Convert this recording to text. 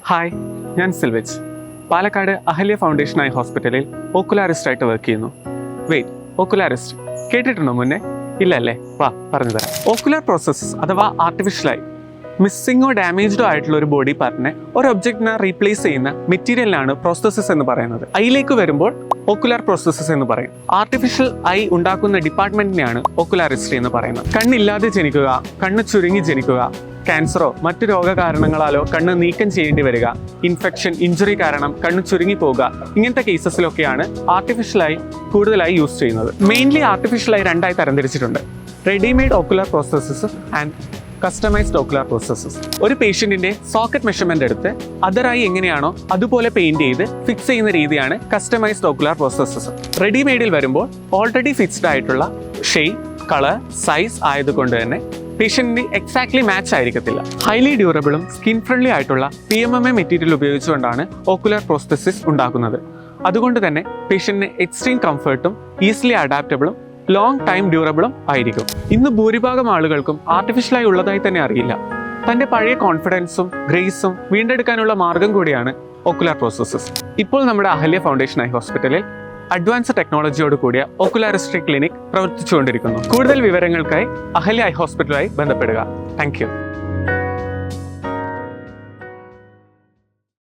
Hi, ഞാൻ സിൽവിച്ച്. Palakkad Ahalya foundation eye ഹോസ്പിറ്റലിൽ ഓക്കുലാറിസ്റ്റ് ആയിട്ട് വർക്ക് ചെയ്യുന്നു. ഓക്കുലാറിസ്റ്റ് കേട്ടിട്ടുണ്ടോ മുന്നേ? ഇല്ല അല്ലേ? വാ പറഞ്ഞു തരാം. ഓക്കുലാർ പ്രോസസ്സസ് അഥവാ ആർട്ടിഫിഷ്യലായി മിസ്സിങ്ങോ ഡാമേജ്ഡോ ആയിട്ടുള്ള ഒരു ബോഡി പാർട്ടിനെ ഒരു ഒബ്ജക്റ്റിനെ റീപ്ലേസ് ചെയ്യുന്ന മെറ്റീരിയലിനാണ് പ്രോസസ്സസ് എന്ന് പറയുന്നത്. ഐയിലേക്ക് വരുമ്പോൾ ഓക്കുലാർ പ്രോസസ്സസ് എന്ന് പറയും. ആർട്ടിഫിഷ്യൽ ഐ ഉണ്ടാക്കുന്ന ഡിപ്പാർട്ട്മെന്റിനെയാണ് ഓക്കുലാറിസ്റ്റ് എന്ന് പറയുന്നത്. കണ്ണില്ലാതെ ജനിക്കുക, കണ്ണ് ചുരുങ്ങി ജനിക്കുക, ക്യാൻസറോ മറ്റു രോഗകാരണങ്ങളാലോ കണ്ണ് നീക്കം ചെയ്യേണ്ടി വരിക, ഇൻഫെക്ഷൻ, ഇഞ്ചുറി കാരണം കണ്ണ് ചുരുങ്ങി പോകുക, ഇങ്ങനത്തെ കേസസിലൊക്കെയാണ് ആർട്ടിഫിഷ്യലായി കൂടുതലായി യൂസ് ചെയ്യുന്നത്. മെയിൻലി ആർട്ടിഫിഷ്യലായി രണ്ടായി തരംതിരിച്ചിട്ടുണ്ട്: readymade ocular prostheses and customised ocular prostheses. ഒരു പേഷ്യന്റിന്റെ സോക്കറ്റ് മെഷർമെന്റ് എടുത്ത് അതറായി എങ്ങനെയാണോ അതുപോലെ പെയിന്റ് ചെയ്ത് ഫിക്സ് ചെയ്യുന്ന രീതിയാണ് കസ്റ്റമൈസ്ഡ് ഓക്കുലാർ പ്രോസസ്സസ്. റെഡിമെയ്ഡിൽ വരുമ്പോൾ ഓൾറെഡി ഫിക്സ്ഡ് ആയിട്ടുള്ള ഷെയ്ഡ്, കളർ, സൈസ് ആയതുകൊണ്ട് തന്നെ പേഷ്യന്റിന് എക്സാക്ട്ലി മാച്ച് ആയിരിക്കത്തില്ല. ഹൈലി ഡ്യൂറബിളും സ്കിൻ ഫ്രണ്ട്ലി ആയിട്ടുള്ള PMMA മെറ്റീരിയൽ ഉപയോഗിച്ചുകൊണ്ടാണ് ഓക്കുലാർ പ്രോസ്തെസിസ് ഉണ്ടാക്കുന്നത്. അതുകൊണ്ട് തന്നെ പേഷ്യന്റിന് എക്സ്ട്രീം കംഫർട്ടും ഈസിലി അഡാപ്റ്റബിളും ലോങ് ടൈം ഡ്യൂറബിളും ആയിരിക്കും. ഇന്ന് ഭൂരിഭാഗം ആളുകൾക്കും ആർട്ടിഫിഷ്യലായി ഉള്ളതായി തന്നെ അറിയില്ല. തന്റെ പഴയ കോൺഫിഡൻസും ഗ്രേസും വീണ്ടെടുക്കാനുള്ള മാർഗം കൂടിയാണ് ഓക്കുലാർ പ്രോസസ്സസ്. ഇപ്പോൾ നമ്മുടെ അഹല്യ ഫൗണ്ടേഷൻ ഐ ഹോസ്പിറ്റലിൽ അഡ്വാൻസ് ടെക്നോളജിയോട് കൂടിയ ഓക്കുലാറിസ്റ്റ് ക്ലിനിക് പ്രവർത്തിച്ചുകൊണ്ടിരിക്കുന്നു. കൂടുതൽ വിവരങ്ങൾക്കായി അഹല്യ ഐ ഹോസ്പിറ്റലുമായി ബന്ധപ്പെടുക. Thank you.